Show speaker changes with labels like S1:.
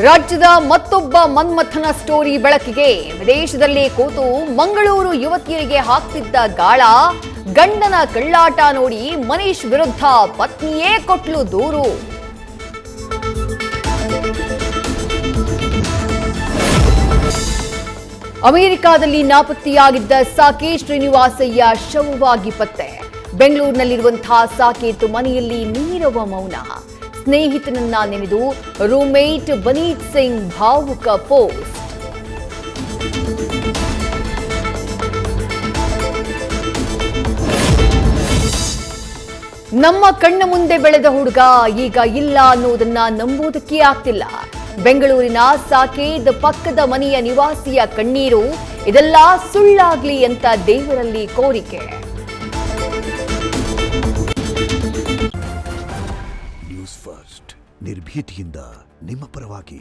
S1: ರಾಜ್ಯದ ಮತ್ತೊಬ್ಬ ಮನ್ಮಥನ ಸ್ಟೋರಿ ಬೆಳಕಿಗೆ. ವಿದೇಶದಲ್ಲಿ ಕೂತು ಮಂಗಳೂರು ಯುವತಿಯರಿಗೆ ಹಾಕ್ತಿದ್ದ ಗಾಳ, ಗಂಡನ ಕಳ್ಳಾಟ ನೋಡಿ ಮನೀಶ್ ವಿರುದ್ಧ ಪತ್ನಿಯೇ ಕೊಟ್ಲು ದೂರು. ಅಮೆರಿಕಾದಲ್ಲಿ ನಾಪತ್ತೆಯಾಗಿದ್ದ ಸಾಕೆ ಶ್ರೀನಿವಾಸಯ್ಯ ಶವವಾಗಿ ಪತ್ತೆ. ಬೆಂಗಳೂರಿನಲ್ಲಿರುವಂತಹ ಸಾಕೇತ್ ಮನೆಯಲ್ಲಿ ನೀರವ ಮೌನ. ಸ್ನೇಹಿತನನ್ನ ನೆನೆದು ರೂಮ್ಮೇಟ್ ಬನೀತ್ ಸಿಂಗ್ ಭಾವುಕ ಪೋಸ್ಟ್. ನಮ್ಮ ಕಣ್ಣ ಮುಂದೆ ಬೆಳೆದ ಹುಡುಗ ಈಗ ಇಲ್ಲ ಅನ್ನೋದನ್ನ ನಂಬುವುದಕ್ಕೆ ಆಗ್ತಿಲ್ಲ. ಬೆಂಗಳೂರಿನ ಸಾಕೇತ್ ಪಕ್ಕದ ಮನೆಯ ನಿವಾಸಿಯ ಕಣ್ಣೀರು. ಇದೆಲ್ಲ ಸುಳ್ಳಾಗ್ಲಿ ಅಂತ ದೇವರಲ್ಲಿ ಕೋರಿಕೆ.
S2: ನ್ಯೂಸ್ ಫಸ್ಟ್ ನಿರ್ಭೀತಿಯಿಂದ ನಿಮ್ಮ ಪರವಾಗಿ.